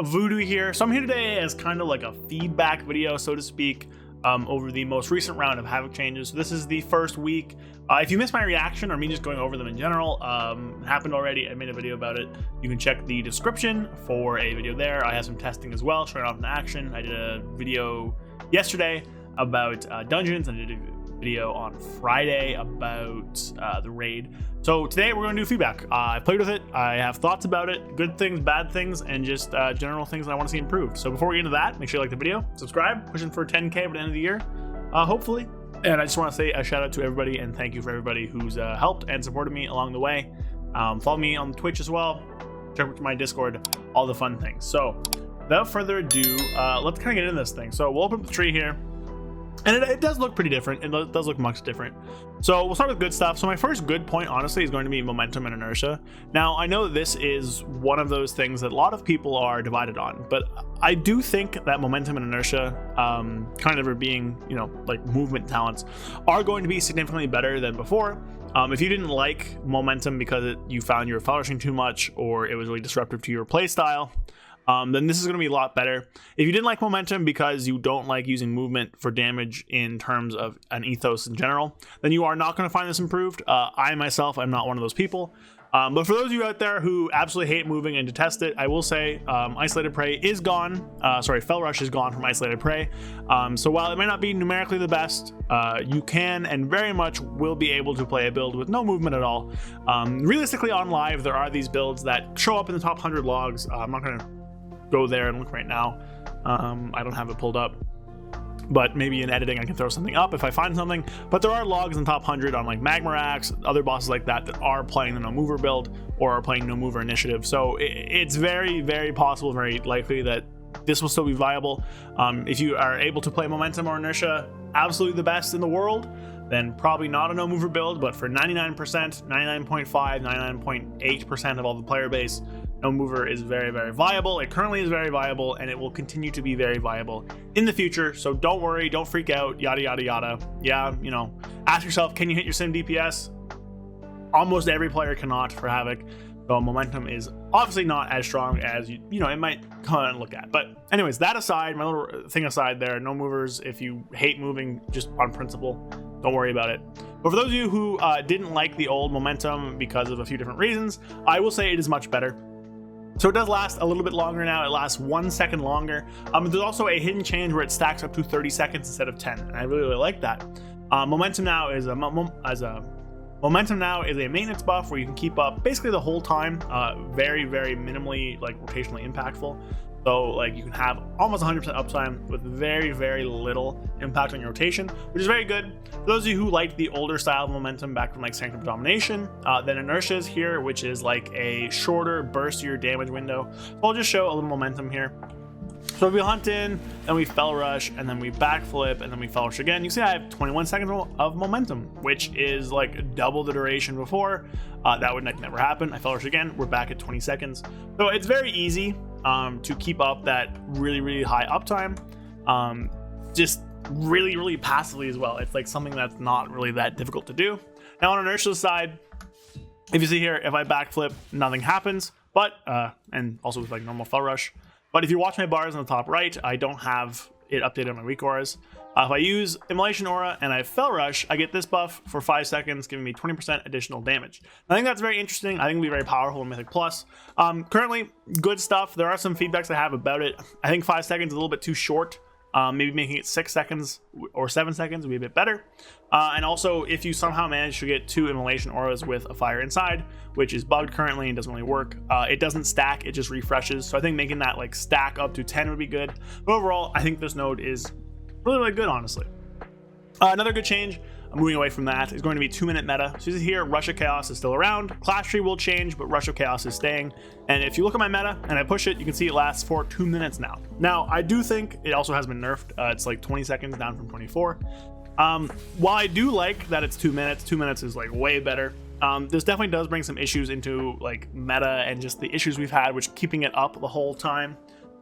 Voodoo here. So I'm here today as kind of like a feedback video, so to speak, over the most recent round of Havoc changes. So this is the first week. If you missed my reaction or me just going over them in general, it happened already. I made a video about it. You can check the description for a video there. I have some testing as well, showing off in action. I did a video yesterday about dungeons, and I did a video on Friday about the raid. So today we're going to do feedback. I played with it, I have thoughts about it, good things, bad things, and just general things that I want to see improved. So before we get into that, make sure you like the video, subscribe, pushing for 10K by the end of the year, hopefully. And I just want to say a shout out to everybody and thank you for everybody who's helped and supported me along the way. Follow me on Twitch as well, check out my Discord, all the fun things. So without further ado, let's kind of get into this thing. So we'll open up the tree here. And it does look pretty different. It does look much different. So we'll start with good stuff. So my first good point, honestly, is going to be momentum and inertia. Now, I know this is one of those things that a lot of people are divided on, but I do think that momentum and inertia, kind of being, like movement talents, are going to be significantly better than before. If you didn't like momentum because you found you were flourishing too much or it was really disruptive to your play style, then this is going to be a lot better. If you didn't like momentum because you don't like using movement for damage in terms of an ethos in general, then you are not going to find this improved. I myself, I'm not one of those people. But for those of you out there who absolutely hate moving and detest it, I will say Isolated Prey is gone. Fel Rush is gone from Isolated Prey. So while it may not be numerically the best, you can and very much will be able to play a build with no movement at all. Realistically, on live, there are these builds that show up in the top 100 logs. I'm not going to go there and look right now. I don't have it pulled up, but maybe in editing I can throw something up if I find something. But there are logs in the top 100 on like Magmarax, other bosses like that are playing the no mover build or are playing no mover initiative. So it's very, very possible, very likely that this will still be viable. If you are able to play momentum or inertia absolutely the best in the world, then probably not a no mover build. But for 99%, 99.5, 99.8% of all the player base, no mover is very, very viable. It currently is very viable, and it will continue to be very viable in the future. So don't worry, don't freak out, yada, yada, yada. Yeah, ask yourself, can you hit your sim DPS? Almost every player cannot for Havoc. So momentum is obviously not as strong as it might kind of look at. But anyways, that aside, my little thing aside there, no movers, if you hate moving just on principle, don't worry about it. But for those of you who didn't like the old momentum because of a few different reasons, I will say it is much better. So it does last a little bit longer now. It lasts 1 second longer. There's also a hidden change where it stacks up to 30 seconds instead of 10, and I really, really like that. Momentum now is a maintenance buff where you can keep up basically the whole time. Very, very minimally rotationally impactful. So you can have almost 100% uptime with very, very little impact on your rotation, which is very good. For those of you who liked the older style of momentum back from Sanctum of Domination, then inertia is here, which is a shorter burstier damage window. So I'll just show a little momentum here. So we hunt in, then we Fel Rush, and then we backflip, and then we Fel Rush again. You see I have 21 seconds of momentum, which is double the duration before. That would never happen. I Fel Rush again, we're back at 20 seconds. So it's very easy to keep up that really, really high uptime, just really, really passively as well. It's something that's not really that difficult to do. Now on inertia's side, if you see here, if I backflip, nothing happens, but and also with normal Fel Rush. But if you watch my bars on the top right, I don't have it updated on my weak auras. If I use Immolation Aura and I Fel Rush, I get this buff for 5 seconds, giving me 20% additional damage. I think that's very interesting. I think it'll be very powerful in Mythic Plus. Currently, good stuff. There are some feedbacks I have about it. I think 5 seconds is a little bit too short. Maybe making it 6 seconds or 7 seconds would be a bit better. And also, if you somehow manage to get 2 Immolation Auras with a fire inside, which is bugged currently and doesn't really work, it doesn't stack, it just refreshes. So I think making that stack up to 10 would be good. But overall, I think this node is really, really good, honestly. Another good change, moving away from that, is going to be 2-minute meta. So you see here, Rush of Chaos is still around. Clash Tree will change, but Rush of Chaos is staying. And if you look at my meta and I push it, you can see it lasts for 2 minutes now. Now, I do think it also has been nerfed. It's 20 seconds down from 24. While I do like that it's 2 minutes, 2 minutes is way better. This definitely does bring some issues into meta and just the issues we've had, which keeping it up the whole time.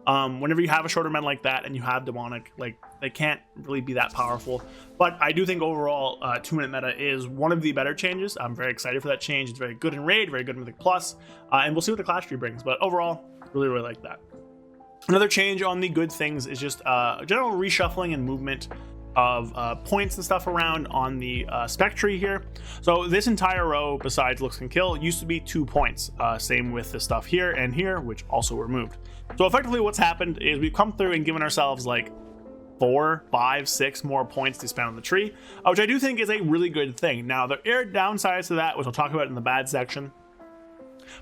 Whenever you have a shorter meta like that and you have demonic, they can't really be that powerful. But I do think overall 2-minute meta is one of the better changes. I'm very excited for that change. It's very good in raid, very good in Mythic Plus, and we'll see what the Clash Tree brings. But overall, really, really like that. Another change on the good things is just general reshuffling and movement of points and stuff around on the spec tree here. So this entire row, besides looks and kill, used to be 2 points. Same with the stuff here and here, which also were moved. So effectively what's happened is we've come through and given ourselves like 4, 5, 6 more points to spend on the tree, which I do think is a really good thing. Now, there are downsides to that, which I'll talk about in the bad section.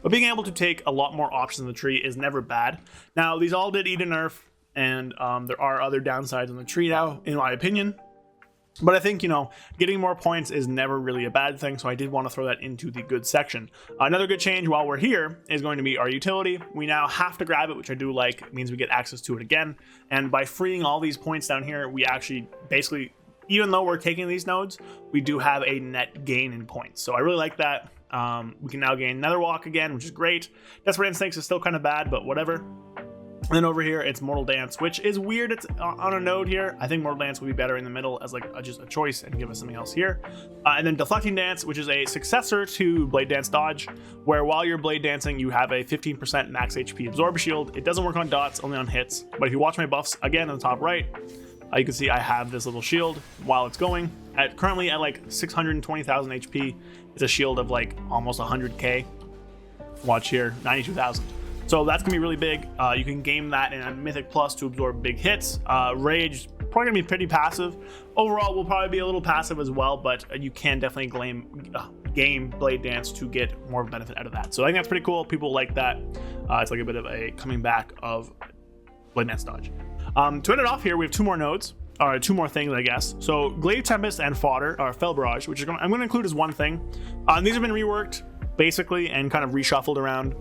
But being able to take a lot more options in the tree is never bad. Now, these all did eat a nerf, and there are other downsides on the tree now, in my opinion. But I think, getting more points is never really a bad thing, so I did want to throw that into the good section. Another good change while we're here is going to be our utility. We now have to grab it, which I do like. It means we get access to it again. And by freeing all these points down here, we actually basically, even though we're taking these nodes, we do have a net gain in points. So I really like that. We can now gain Nether Walk again, which is great. Desperate Instincts is still kind of bad, but whatever. And then over here, it's Mortal Dance, which is weird. It's on a node here. I think Mortal Dance would be better in the middle as like just a choice and give us something else here. And then Deflecting Dance, which is a successor to Blade Dance Dodge, where while you're blade dancing, you have a 15% max HP absorb shield. It doesn't work on dots, only on hits. But if you watch my buffs again on the top right, you can see I have this little shield while it's going. Currently at like 620,000 HP, it's a shield of like almost 100k. Watch here, 92,000. So that's gonna be really big. You can game that in a Mythic Plus to absorb big hits. Rage, probably gonna be pretty passive. Overall, will probably be a little passive as well, but you can definitely game Blade Dance to get more benefit out of that. So I think that's pretty cool. People like that. It's like a bit of a coming back of Blade Dance Dodge. To end it off here, we have 2 more nodes. Or 2 more things, I guess. So Glaive Tempest and Fodder, or Fel Barrage, which I'm going to include as one thing. These have been reworked, basically, and kind of reshuffled around.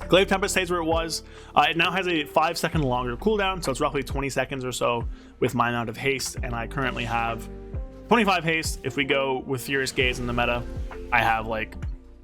Glaive Tempest stays where it was. It now has a 5-second longer cooldown, so it's roughly 20 seconds or so with my amount of haste, and I currently have 25 haste. If we go with Furious Gaze in the meta, I have like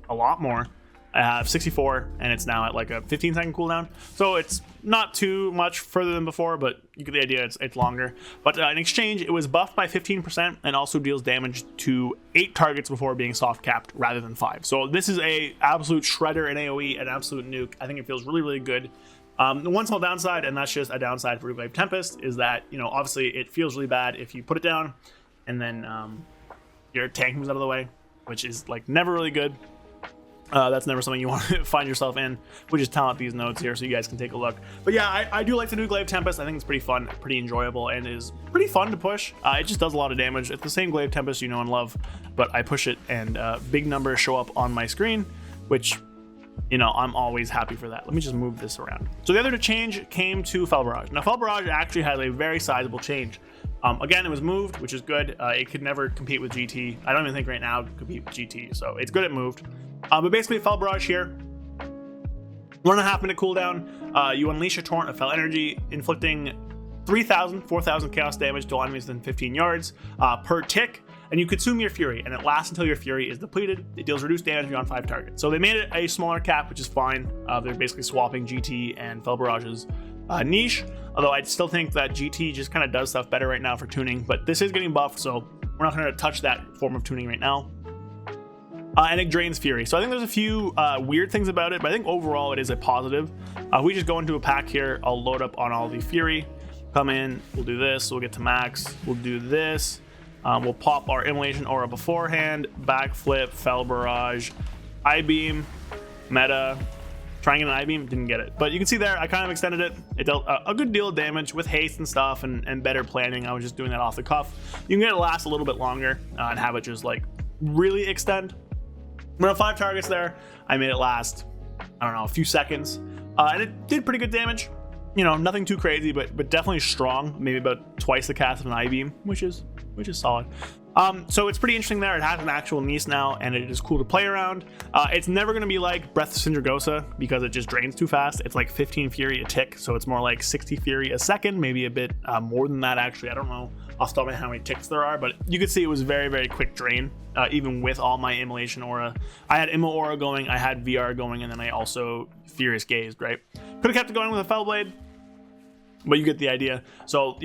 a lot more. I have 64, and it's now at like a 15-second cooldown. So it's not too much further than before, but you get the idea, it's longer. But in exchange, it was buffed by 15% and also deals damage to 8 targets before being soft capped rather than 5. So this is a absolute shredder in AoE, an absolute nuke. I think it feels really, really good. The one small downside, and that's just a downside for Glaive Tempest, is that, obviously it feels really bad if you put it down and then your tank moves out of the way, which is like never really good. That's never something you want to find yourself in. We just talent these nodes here so you guys can take a look. But yeah, I do like to do Glaive Tempest. I think it's pretty fun, pretty enjoyable, and is pretty fun to push. It just does a lot of damage. It's the same Glaive Tempest you know and love, but I push it and big numbers show up on my screen, which, I'm always happy for that. Let me just move this around. So the other change came to Fel Barrage. Now, Fel Barrage actually has a very sizable change. Again, it was moved, which is good. It could never compete with GT. I don't even think right now it could compete with GT, so it's good it moved. But basically, Fel Barrage here, 1.5 minute cooldown. You unleash a torrent of Fel energy, inflicting 4,000 chaos damage to enemies within 15 yards per tick, and you consume your fury, and it lasts until your fury is depleted. It deals reduced damage beyond 5 targets. So they made it a smaller cap, which is fine. They're basically swapping GT and Fel Barrage's niche, although I still think that GT just kind of does stuff better right now for tuning, but this is getting buffed, so we're not going to touch that form of tuning right now. And it drains fury. So I think there's a few weird things about it, but I think overall it is a positive. We just go into a pack here. I'll load up on all the fury. Come in, we'll do this, we'll get to max, we'll do this. We'll pop our Immolation Aura beforehand, backflip, Fel Barrage, I-Beam, meta, trying an I-Beam, didn't get it. But you can see there, I kind of extended it. It dealt a good deal of damage with haste and stuff and better planning. I was just doing that off the cuff. You can get it last a little bit longer and have it just like really extend. But on 5 targets there, I made it last, I don't know, a few seconds. And it did pretty good damage. Nothing too crazy, but definitely strong. Maybe about twice the cast of an I-Beam, which is solid. So it's pretty interesting there. It has an actual niece now, and it is cool to play around. It's never going to be like Breath of Sindragosa because it just drains too fast. It's like 15 fury a tick, so it's more like 60 fury a second, maybe a bit more than that actually. I don't know off the top of my head how many ticks there are, but you could see it was very, very quick drain, even with all my Immolation Aura. I had Immo Aura going, I had VR going, and then I also Furious Gazed, right? Could have kept it going with a Fel Blade, but you get the idea. So,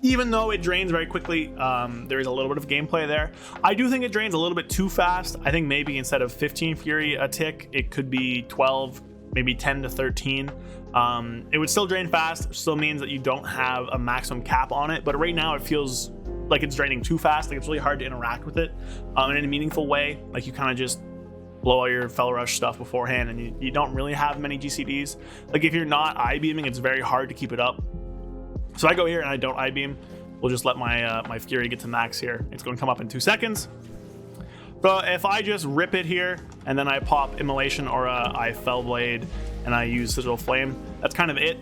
even though it drains very quickly, there is a little bit of gameplay there. I do think it drains a little bit too fast. I think maybe instead of 15 fury a tick, it could be 12, maybe 10 to 13. It would still drain fast, still means that you don't have a maximum cap on it, but right now it feels like it's draining too fast. Like it's really hard to interact with it in a meaningful way. Like you kind of just blow all your Fel Rush stuff beforehand, and you don't really have many GCDs. Like if you're not I-beaming, it's very hard to keep it up. So I go here and I don't I-beam. We'll just let my Fury get to max here. It's going to come up in 2 seconds. So if I just rip it here and then I pop Immolation or I Fel Blade and I use Sigil Flame, that's kind of it.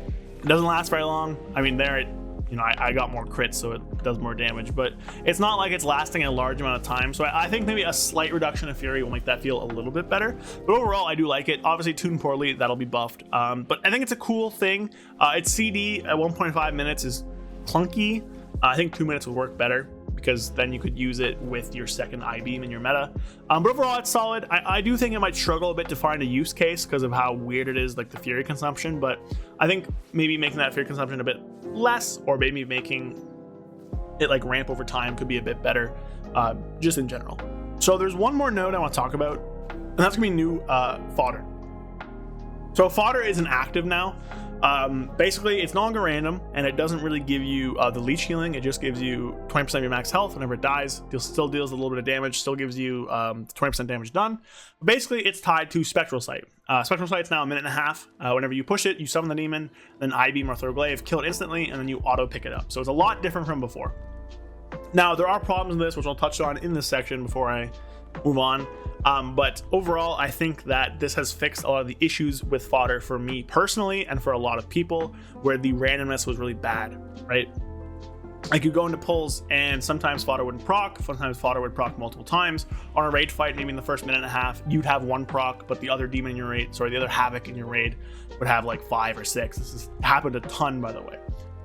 It doesn't last very long. I mean, I got more crits, so it does more damage, but it's not like it's lasting a large amount of time. So I think maybe a slight reduction of Fury will make that feel a little bit better. But overall, I do like it. Obviously, tuned poorly, that'll be buffed. But I think it's a cool thing. Its CD at 1.5 minutes is clunky. I think 2 minutes would work better, because then you could use it with your second I-beam in your meta. But overall, it's solid. I do think it might struggle a bit to find a use case because of how weird it is, like the Fury consumption, but I think maybe making that Fury consumption a bit less, or maybe making it like ramp over time, could be a bit better, just in general. So there's one more node I want to talk about, and that's gonna be new fodder. So fodder isn't active now. Basically, it's no longer random, and it doesn't really give you the leech healing. It just gives you 20% of your max health whenever it dies. It still deals a little bit of damage, still gives you 20% damage done. But basically, it's tied to Spectral Sight. Spectral Sight's now 1.5 minutes. Whenever you push it, you summon the demon, then I-beam or throw glaive, kill it instantly, and then you auto pick it up. So it's a lot different from before. Now, there are problems with this, which I'll touch on in this section before I move on. But overall, I think that this has fixed a lot of the issues with fodder for me personally, and for a lot of people, where the randomness was really bad, right? Like you go into pulls and sometimes fodder wouldn't proc, sometimes fodder would proc multiple times. On a raid fight, maybe in the first 1.5 minutes, you'd have 1 proc, but the other demon in your raid, the other Havoc in your raid would have like 5 or 6. This has happened a ton, by the way.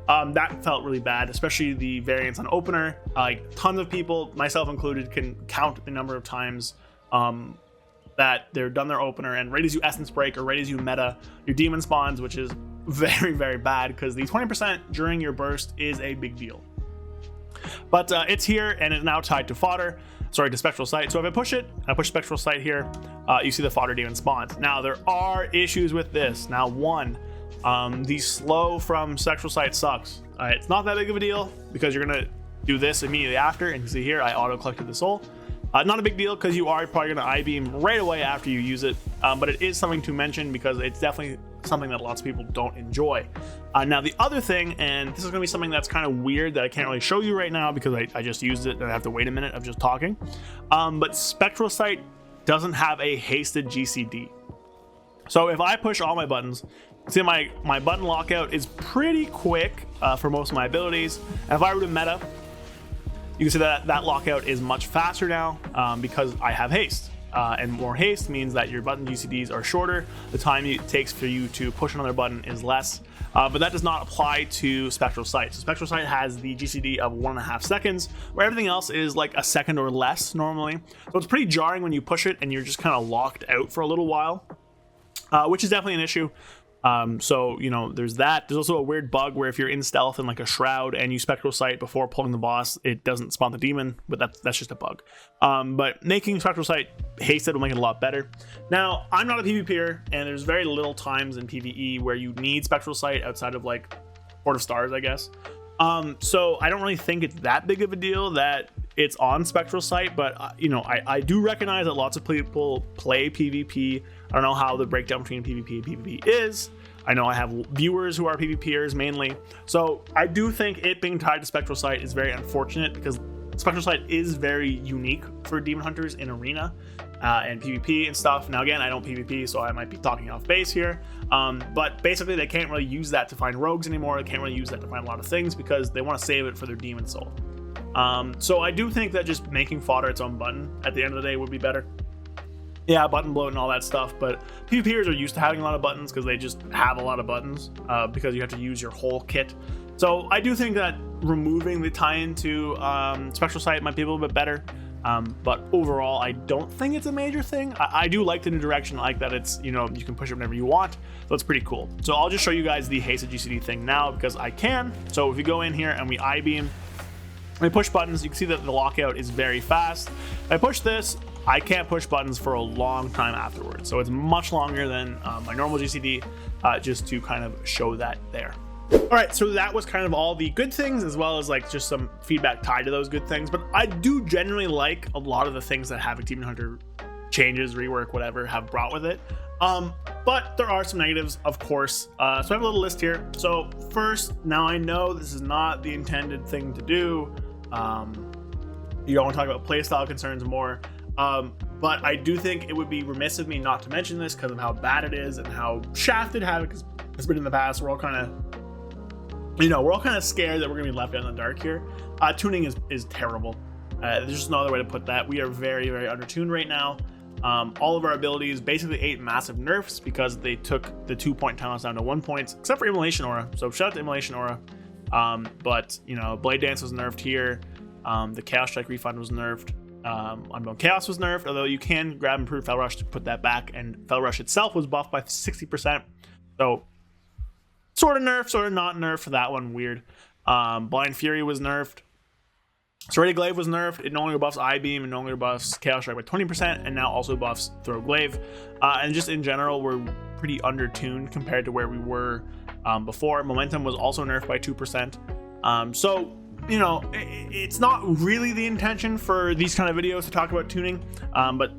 That felt really bad, especially the variants on opener. Like tons of people, myself included, can count the number of times that they're done their opener and right as you essence break or right as you meta, your demon spawns, which is very, very bad, because the 20% during your burst is a big deal. But it's here, and it's now tied to fodder, to Spectral Sight. So if I push it, I push Spectral Sight here, you see the fodder demon spawns. Now there are issues with this. Now one, the slow from Spectral Sight sucks. It's not that big of a deal, because you're gonna do this immediately after, and you can see here I auto collected the soul. Not a big deal, because you are probably going to I-beam right away after you use it, but it is something to mention because it's definitely something that lots of people don't enjoy. Now the other thing, and this is going to be something that's kind of weird that I can't really show you right now because I just used it and I have to wait a minute of just talking, but Spectral Sight doesn't have a hasted GCD. So if I push all my buttons, see my button lockout is pretty quick for most of my abilities, and if I were to meta, you can see that lockout is much faster now because I have haste. And more haste means that your button GCDs are shorter. The time it takes for you to push another button is less. But that does not apply to Spectral Sight. So Spectral Sight has the GCD of 1.5 seconds, where everything else is like a second or less normally. So it's pretty jarring when you push it and you're just kind of locked out for a little while, which is definitely an issue. So, you know, there's that. There's also a weird bug where if you're in stealth in like a shroud and you Spectral Sight before pulling the boss, it doesn't spawn the demon, but that's just a bug. But making Spectral Sight hasted will make it a lot better. Now, I'm not a PvPer, and there's very little times in PvE where you need Spectral Sight outside of like Port of Stars, I guess. So I don't really think it's that big of a deal that it's on Spectral Sight, but you know, I do recognize that lots of people play PvP. I don't know how the breakdown between PvP and PvP is. I know I have viewers who are PvPers mainly. So I do think it being tied to Spectral Sight is very unfortunate, because Spectral Sight is very unique for Demon Hunters in Arena and PvP and stuff. Now again, I don't PvP, so I might be talking off base here. But basically they can't really use that to find rogues anymore. They can't really use that to find a lot of things because they want to save it for their Demon Soul. So I do think that just making fodder its own button at the end of the day would be better. Yeah, button bloat and all that stuff, but PvPers are used to having a lot of buttons because they just have a lot of buttons because you have to use your whole kit. So I do think that removing the tie-in to Spectral Sight might be a little bit better, but overall I don't think it's a major thing. I do like the new direction. I like that it's, you know, you can push it whenever you want, so it's pretty cool. So I'll just show you guys the hasted GCD thing now because I can. So if we go in here and we I-beam, When I push buttons, you can see that the lockout is very fast. If I push this, I can't push buttons for a long time afterwards. So it's much longer than my normal GCD, just to kind of show that there. All right, so that was kind of all the good things, as well as like just some feedback tied to those good things. But I do generally like a lot of the things that Havoc Demon Hunter changes, rework, whatever, have brought with it. But there are some negatives, of course. So I have a little list here. So first, now I know this is not the intended thing to do. You don't want to talk about playstyle concerns more. But I do think it would be remiss of me not to mention this because of how bad it is and how shafted Havoc has been in the past. We're all kind of, we're all kind of scared that we're gonna be left out in the dark here. Tuning is terrible. There's just no other way to put that. We are very, very undertuned right now. All of our abilities basically ate massive nerfs because they took the 2-point talents down to 1 point, except for Immolation Aura. So shout out to Immolation Aura. But Blade Dance was nerfed here. The Chaos Strike Refund was nerfed. Unbound Chaos was nerfed, although you can grab Improved Fel Rush to put that back, and Fel Rush itself was buffed by 60%. So sort of nerfed, sort of not nerfed for that one. Weird. Blind Fury was nerfed. Serrated Glaive was nerfed. It no longer buffs Eye Beam and no longer buffs Chaos Strike by 20%, and now also buffs Throw Glaive. And just in general, we're pretty undertuned compared to where we were before. Momentum was also nerfed by 2%. So it's not really the intention for these kind of videos to talk about tuning, but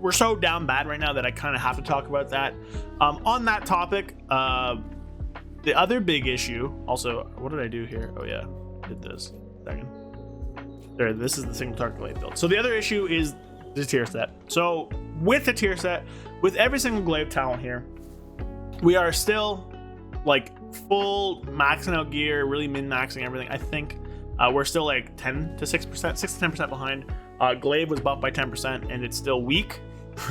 we're so down bad right now that I kind of have to talk about that. On that topic, the other big issue, also, what did I do here? Oh yeah, I did this. Second. There, this is the single target glaive build. So the other issue is the tier set. So with the tier set, with every single glaive talent here, we are still like full maxing out gear, really min-maxing everything. I think we're still like 10 to 6%, 6 to 10% behind. Glaive was buffed by 10% and it's still weak,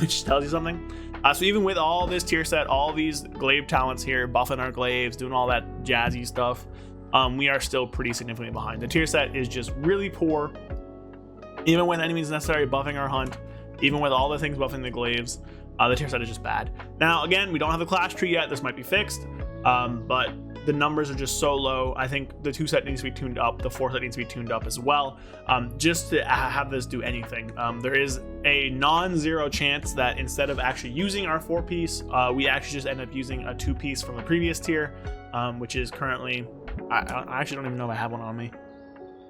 which tells you something. So even with all this tier set, all these glaive talents here, buffing our glaives, doing all that jazzy stuff, we are still pretty significantly behind. The tier set is just really poor. Even when enemies necessary buffing our hunt, even with all the things buffing the glaives, the tier set is just bad. Now, again, we don't have the class tree yet. This might be fixed, but the numbers are just so low. I think the 2 set needs to be tuned up. The 4 set needs to be tuned up as well, just to have this do anything. There is a non-zero chance that instead of actually using our 4-piece, we actually just end up using a 2-piece from the previous tier, which is currently, I actually don't even know if I have one on me.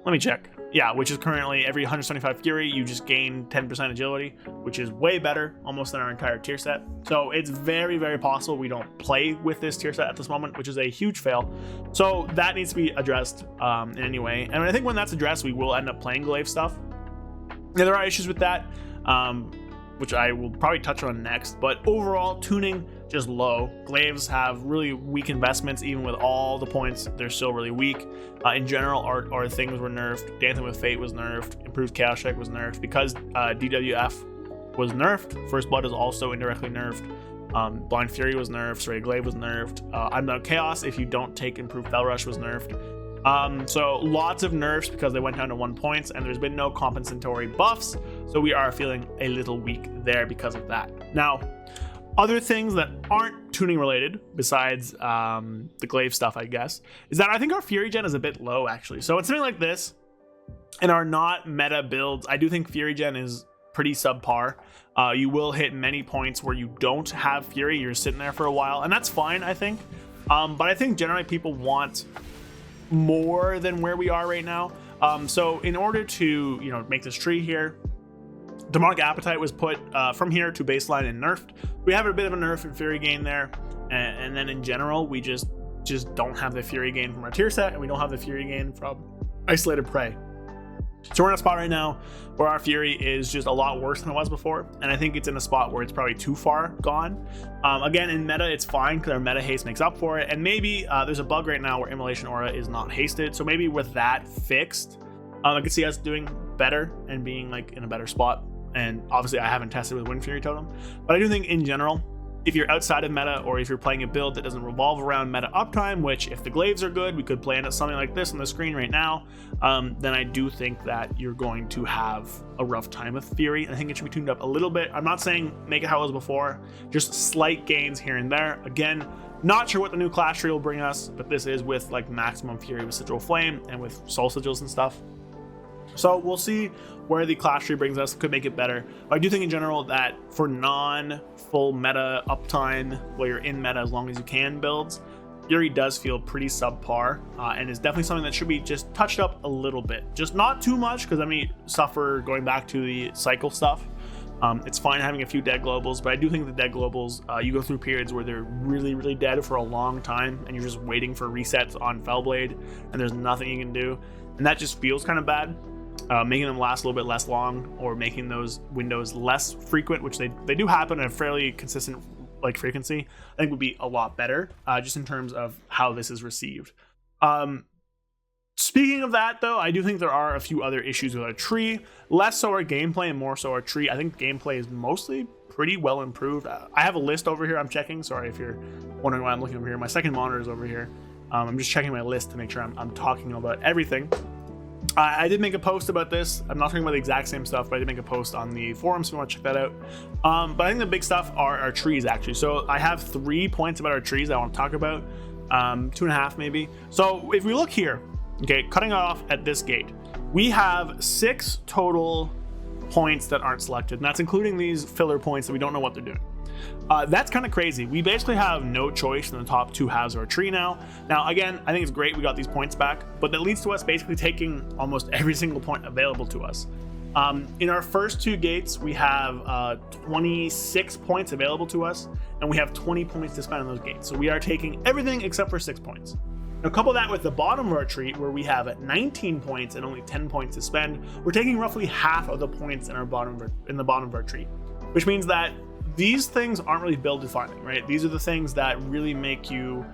Let me check. Yeah, which is currently every 175 Fury, you just gain 10% agility, which is way better, almost than our entire tier set. So it's very, very possible we don't play with this tier set at this moment, which is a huge fail. So that needs to be addressed in any way. And I think when that's addressed, we will end up playing glaive stuff. Yeah, there are issues with that, which I will probably touch on next. But overall, tuning just low. Glaives have really weak investments. Even with all the points, they're still really weak. In general, our things were nerfed. Dancing with Fate was nerfed. Improved Chaos Strike was nerfed. Because DWF was nerfed, First Blood is also indirectly nerfed. Blind Fury was nerfed. Serrated Glaive was nerfed. Unbound Chaos, if you don't take Improved Fel Rush, was nerfed. So lots of nerfs because they went down to 1 point, and there's been no compensatory buffs. So we are feeling a little weak there because of that. Now, other things that aren't tuning related, besides the glaive stuff, I guess, is that I think our Fury Gen is a bit low, actually. So it's something like this. In our not meta builds, I do think Fury Gen is pretty subpar. You will hit many points where you don't have Fury. You're sitting there for a while, and that's fine, I think. But I think generally people want more than where we are right now. So in order to make this tree here, Demonic Appetite was put from here to baseline and nerfed. We have a bit of a nerf in Fury gain there, and then in general we just don't have the Fury gain from our tier set, and we don't have the Fury gain from Isolated Prey. So we're in a spot right now where our Fury is just a lot worse than it was before, and I think it's in a spot where it's probably too far gone. Again, in meta it's fine because our meta haste makes up for it, and maybe there's a bug right now where Immolation Aura is not hasted, so maybe with that fixed, I could see us doing better and being like in a better spot. And obviously I haven't tested with Wind Fury Totem, but I do think in general, if you're outside of meta, or if you're playing a build that doesn't revolve around meta uptime, which if the glaives are good, we could play into something like this on the screen right now, then I do think that you're going to have a rough time with Fury. I think it should be tuned up a little bit. I'm not saying make it how it was before, just slight gains here and there. Again, Not sure what the new class tree will bring us, but this is with like maximum fury with sigil flame and with soul sigils and stuff. So we'll see where the class tree brings us. Could make it better, but I do think in general that for non-full meta uptime, where you're in meta as long as you can builds, Fury does feel pretty subpar, and is definitely something that should be just touched up a little bit. Just not too much, because I may suffer going back to the cycle stuff. It's fine having a few dead globals, but I do think the dead globals, you go through periods where they're really, really dead for a long time, and you're just waiting for resets on Fellblade, and there's nothing you can do, and that just feels kind of bad. Making them last a little bit less long, or making those windows less frequent, which they do happen at a fairly consistent like frequency, I think would be a lot better, just in terms of how this is received. Speaking of that, though, I do think there are a few other issues with our tree. Less so our gameplay and more so our tree. I think gameplay is mostly pretty well improved. I have a list over here I'm checking. Sorry if you're wondering why I'm looking over here. My second monitor is over here. I'm just checking my list to make sure I'm talking about everything. I did make a post about this. I'm not talking about the exact same stuff, but I did make a post on the forums if you want to check that out. But I think the big stuff are our trees, actually. So I have 3 points about our trees I want to talk about. 2.5 maybe. So if we look here, okay, cutting off at this gate, we have 6 total points that aren't selected, and that's including these filler points that we don't know what they're doing. That's kind of crazy. We basically have no choice in the top 2 halves of our tree now. Now, again, I think it's great we got these points back, but that leads to us basically taking almost every single point available to us. In our first 2 gates, we have 26 points available to us, and we have 20 points to spend on those gates. So we are taking everything except for 6 points. Now, couple that with the bottom of our tree, where we have 19 points and only 10 points to spend. We're taking roughly half of the points in the bottom of our tree, which means that these things aren't really build defining, right? These are the things that really make you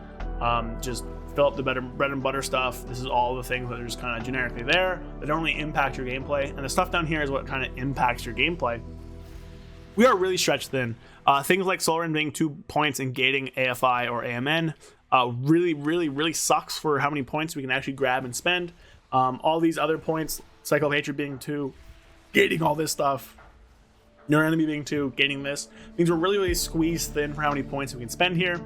just fill up the bread and butter stuff. This is all the things that are just kind of generically there that don't really impact your gameplay, and the stuff down here is what kind of impacts your gameplay. We are really stretched thin. Things like Solar being 2 points and gating AFI or AMN really sucks for how many points we can actually grab and spend. All these other points, Cycle of Hatred being 2, gating all this stuff, Your Enemy being 2, gating this, means we're really squeezed thin for how many points we can spend here.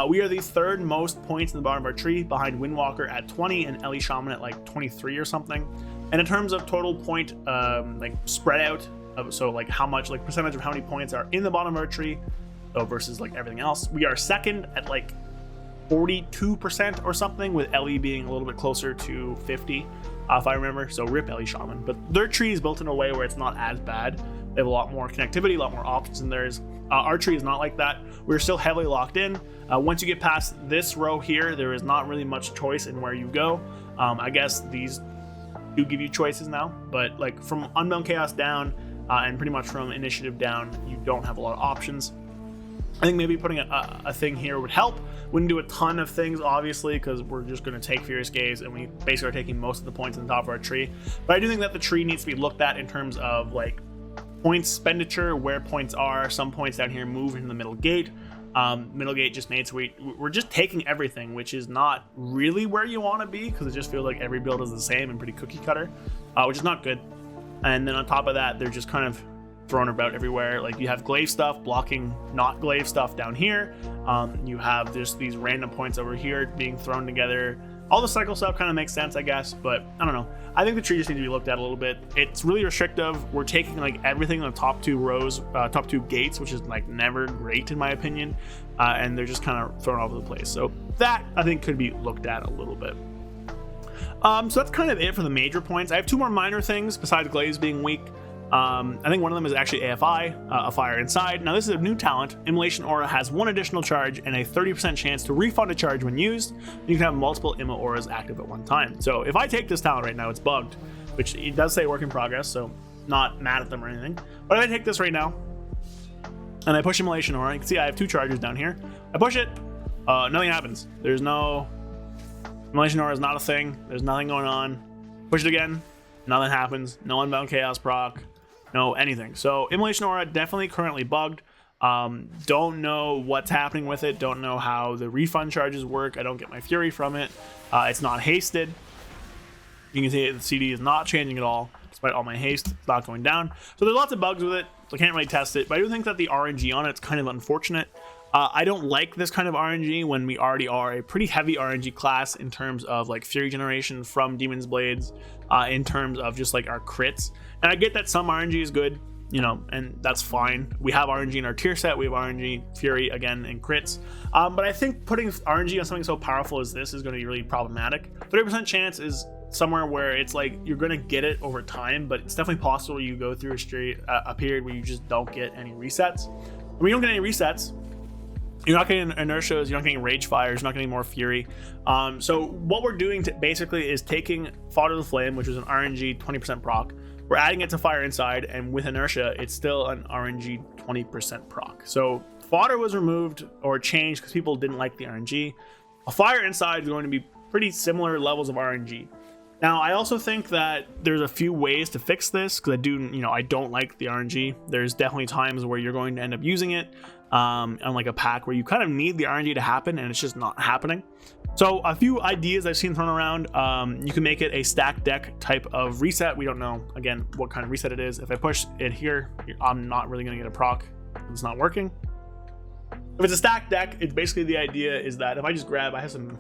We are the 3rd most points in the bottom of our tree, behind Windwalker at 20 and Ellie Shaman at like 23 or something. And in terms of total point like spread out, so like how much, like percentage of how many points are in the bottom of our tree, so versus like everything else, we are 2nd at like 42% or something, with Ellie being a little bit closer to 50 if I remember. So rip Ellie Shaman, but their tree is built in a way where it's not as bad. They have a lot more connectivity, a lot more options than theirs. Our tree is not like that. We're still heavily locked in. Once you get past this row here, there is not really much choice in where you go. I guess these do give you choices now, but like from Unbound Chaos down and pretty much from Initiative down, you don't have a lot of options. I think maybe putting a thing here would help. Wouldn't do a ton of things, obviously, because we're just going to take Furious Gaze, and we basically are taking most of the points on the top of our tree. But I do think that the tree needs to be looked at in terms of like points expenditure, where points are. Some points down here move in the middle gate. Middle gate just made so we're just taking everything, which is not really where you want to be, because it just feels like every build is the same and pretty cookie cutter, which is not good. And then on top of that, they're just kind of thrown about everywhere. Like you have glaive stuff blocking not glaive stuff down here. You have just these random points over here being thrown together. All the cycle stuff kind of makes sense, I guess, but I don't know. I think the tree just needs to be looked at a little bit. It's really restrictive. We're taking like everything in the top 2 rows, top 2 gates, which is like never great in my opinion, and they're just kind of thrown all over the place. So that I think could be looked at a little bit. So that's kind of it for the major points. I have 2 more minor things besides glaives being weak. I think one of them is actually AFI, a fire inside. Now this is a new talent. Immolation Aura has 1 additional charge and a 30% chance to refund a charge when used. You can have multiple Immo Auras active at one time. So if I take this talent right now, it's bugged, which it does say work in progress, so not mad at them or anything. But if I take this right now and I push Immolation Aura, you can see I have 2 charges down here. I push it, nothing happens. There's no Immolation Aura is not a thing. There's nothing going on. Push it again, nothing happens. No Unbound Chaos proc. No anything. So Immolation Aura definitely currently bugged. Don't know what's happening with it. Don't know how the refund charges work. I don't get my fury from it. It's not hasted. You can see the CD is not changing at all despite all my haste. It's not going down. So there's lots of bugs with it. So I can't really test it, but I do think that the RNG on it's kind of unfortunate. I don't like this kind of RNG when we already are a pretty heavy RNG class in terms of like fury generation from Demon's Blades, in terms of just like our crits. And I get that some RNG is good, you know, and that's fine. We have RNG in our tier set, we have RNG fury again in crits, but I think putting RNG on something so powerful as this is going to be really problematic. 30% chance is somewhere where it's like you're going to get it over time, but it's definitely possible you go through a period where you just don't get any resets. When you don't get any resets, you're not getting inertias, you're not getting rage fires, you're not getting more fury. So what we're doing basically is taking Fodder the Flame, which is an RNG 20% proc, we're adding it to Fire Inside, and with inertia, it's still an RNG 20% proc. So Fodder was removed or changed because people didn't like the RNG. A Fire Inside is going to be pretty similar levels of RNG. Now, I also think that there's a few ways to fix this, because I don't like the RNG. There's definitely times where you're going to end up using it on like a pack where you kind of need the RNG to happen and it's just not happening. So a few ideas I've seen thrown around, you can make it a stack deck type of reset. We don't know, again, what kind of reset it is. If I push it here, I'm not really going to get a proc. It's not working. If it's a stack deck, it's basically the idea is that if I just grab, I have some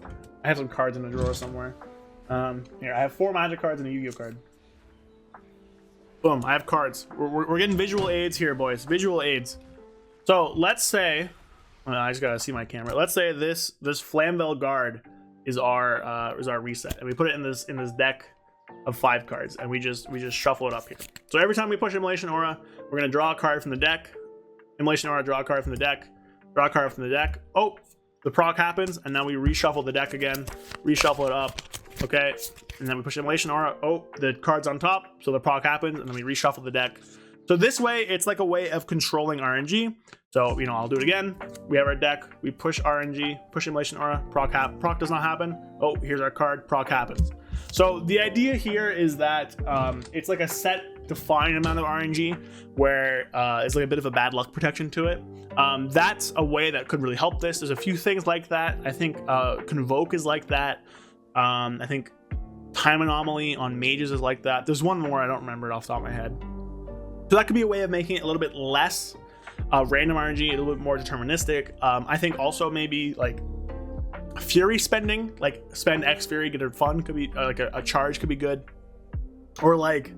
cards in a drawer somewhere. Here, I have 4 magic cards and a Yu-Gi-Oh card. Boom, I have cards. We're getting visual aids here, boys. Visual aids. So let's say, I just gotta see my camera. Let's say this Flamvel Guard is our reset, and we put it in this deck of 5 cards, and we just shuffle it up here. So every time we push Immolation Aura, we're gonna draw a card from the deck. Immolation Aura, draw a card from the deck. Draw a card from the deck. Oh, the proc happens, and now we reshuffle the deck again. Reshuffle it up. Okay, and then we push Immolation Aura. Oh, the card's on top, so the proc happens, and then we reshuffle the deck. So this way, it's like a way of controlling RNG. So, I'll do it again. We have our deck, we push RNG, push Immolation Aura, proc does not happen. Oh, here's our card, proc happens. So the idea here is that it's like a set defined amount of RNG where it's like a bit of a bad luck protection to it. That's a way that could really help this. There's a few things like that. I think Convoke is like that. I think Time Anomaly on Mages is like that. There's one more, I don't remember it off the top of my head. So that could be a way of making it a little bit less random RNG, a little bit more deterministic. I think also maybe like Fury spending, like spend X Fury, get a fun, could be like a charge could be good. Or like,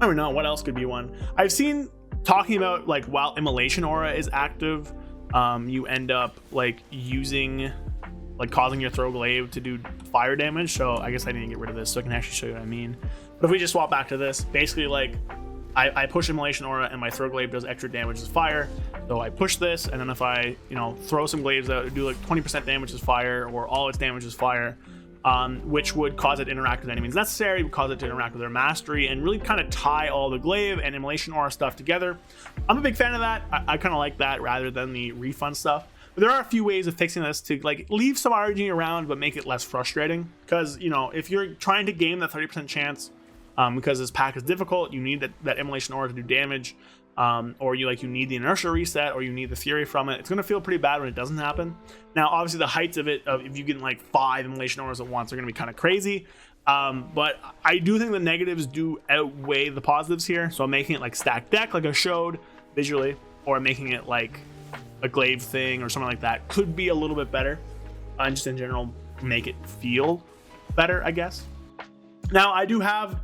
I don't know, what else could be one? I've seen talking about like while Immolation Aura is active, you end up like causing your Throw Glaive to do fire damage. So I guess I need to get rid of this so I can actually show you what I mean. But if we just swap back to this, basically like I push Immolation Aura and my Throw Glaive does extra damage as fire. So I push this, and then if I, throw some glaives out, do like 20% damage as fire, or all its damage as fire, which would cause it to interact with any means necessary, would cause it to interact with their mastery, and really kind of tie all the glaive and Immolation Aura stuff together. I'm a big fan of that. I kind of like that rather than the refund stuff. But there are a few ways of fixing this to like leave some RNG around, but make it less frustrating. Because, if you're trying to game that 30% chance, because this pack is difficult, you need that Immolation Aura to do damage, or you need the inertia reset, or you need the fury from it. It's going to feel pretty bad when it doesn't happen. Now, obviously, the heights of it, if you get like 5 Immolation Auras at once, are going to be kind of crazy. But I do think the negatives do outweigh the positives here. So I'm making it like stack deck, like I showed visually, or making it like a glaive thing or something like that could be a little bit better. And just in general, make it feel better, I guess. Now, I do have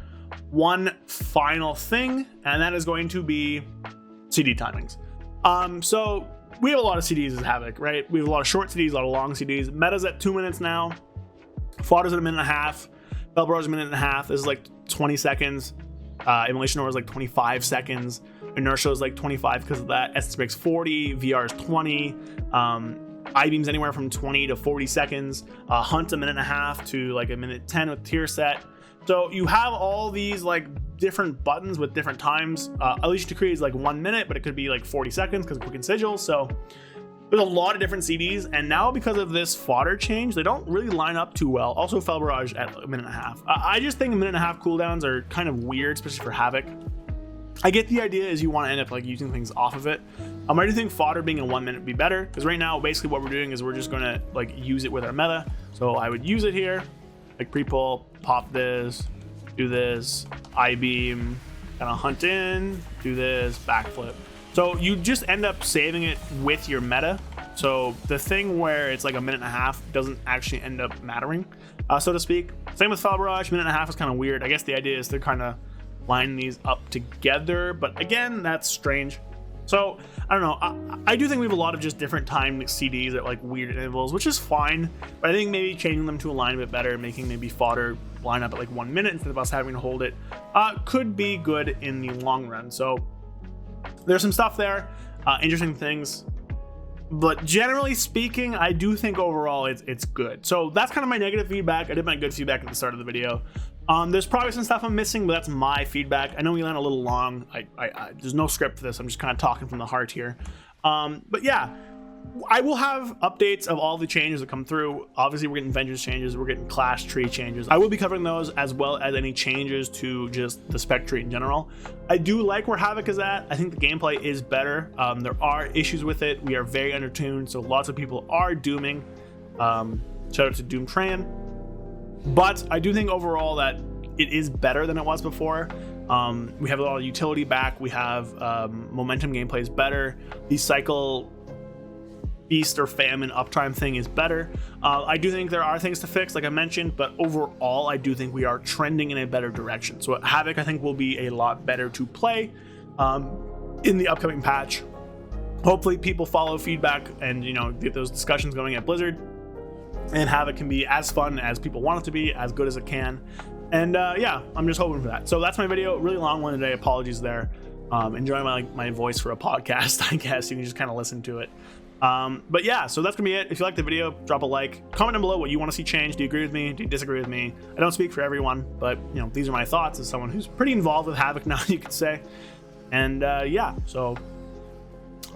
one final thing, and that is going to be CD timings. So we have a lot of CDs as Havoc, right? We have a lot of short CDs, a lot of long CDs. Meta's at 2 minutes now. Fodder's at 1.5 minutes. Velbro's a 1.5 minutes. This is like 20 seconds. Immolation Aura is like 25 seconds. Inertia is like 25 because of that. Essence Break's 40. VR is 20. I-Beam's anywhere from 20 to 40 seconds. Hunt's 1.5 minutes to like 1.10 minutes with tier set. So you have all these like different buttons with different times. Unleash Decree is like 1 minute, but it could be like 40 seconds because of Quicken Sigil. So there's a lot of different CDs, and now because of this fodder change, they don't really line up too well. Also, Fel Barrage at 1.5 minutes. I just think 1.5 minutes cooldowns are kind of weird, especially for Havoc. I get the idea is you want to end up like using things off of it. I do think fodder being in 1 minute would be better, because right now basically what we're doing is we're just going to like use it with our meta. So I would use it here, like pre-pull, pop this, do this, I-Beam, kind of hunt in, do this, backflip. So you just end up saving it with your meta. So the thing where it's like a minute and a half doesn't actually end up mattering, so to speak. Same with Fell Barrage, minute and a half is kind of weird. I guess the idea is they're kind of lining these up together, but again, that's strange. So I don't know. I do think we have a lot of just different timed CDs at like weird intervals, which is fine. But I think maybe changing them to align a bit better, making maybe fodder line up at like 1 minute instead of us having to hold it, could be good in the long run. So there's some stuff there, interesting things. But generally speaking, I do think overall it's good. So that's kind of my negative feedback. I did my good feedback at the start of the video. There's probably some stuff I'm missing, but that's my feedback. I know we went a little long. There's no script for this. I'm just kind of talking from the heart here. But yeah, I will have updates of all the changes that come through. Obviously, we're getting Vengeance changes. We're getting Clash tree changes. I will be covering those as well as any changes to just the spec tree in general. I do like where Havoc is at. I think the gameplay is better. There are issues with it. We are very undertuned, so lots of people are dooming. Shout out to Doom Tran. But I do think overall that it is better than it was before. We have a lot of utility back. We have momentum gameplay is better. The cycle feast or famine uptime thing is better. I do think there are things to fix, like I mentioned, but overall, I do think we are trending in a better direction. So Havoc, I think, will be a lot better to play in the upcoming patch. Hopefully, people follow feedback and get those discussions going at Blizzard. And Havoc can be as fun as people want it to be, as good as it can. And yeah, I'm just hoping for that. So that's my video. Really long one today. Apologies there. Enjoying my voice for a podcast, I guess. You can just kind of listen to it. But yeah, so that's gonna be it. If you like the video, drop a like. Comment down below what you want to see change. Do you agree with me? Do you disagree with me? I don't speak for everyone, but these are my thoughts as someone who's pretty involved with Havoc now, you could say. And yeah, so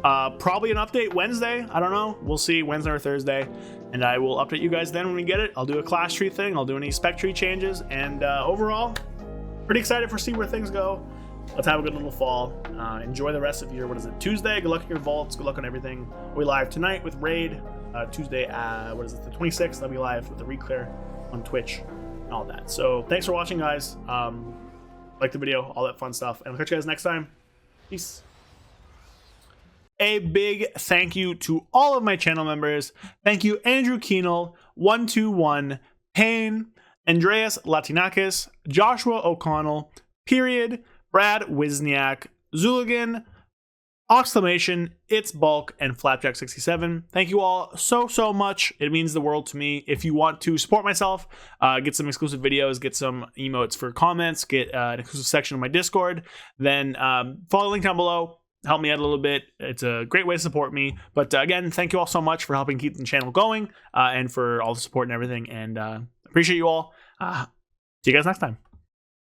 probably an update Wednesday. I don't know. We'll see, Wednesday or Thursday. And I will update you guys then when we get it. I'll do a class tree thing. I'll do any spec tree changes. And overall, pretty excited for see where things go. Let's have a good little fall. Enjoy the rest of your, Tuesday. Good luck in your vaults. Good luck on everything. We'll be live tonight with Raid. Tuesday, the 26th. I'll be live with the Reclear on Twitch and all that. So thanks for watching, guys. Like the video, all that fun stuff. And I'll catch you guys next time. Peace. A big thank you to all of my channel members. Thank you, Andrew Keenel, 121, Payne, Andreas Latinakis, Joshua O'Connell, Period, Brad Wisniak, Zuligan, Exclamation, It's Bulk, and Flapjack67. Thank you all so much. It means the world to me. If you want to support myself, get some exclusive videos, get some emotes for comments, get an exclusive section of my Discord, then follow the link down below. Help me out a little bit. It's a great way to support me. But again, thank you all so much for helping keep the channel going and for all the support and everything. And appreciate you all. See you guys next time.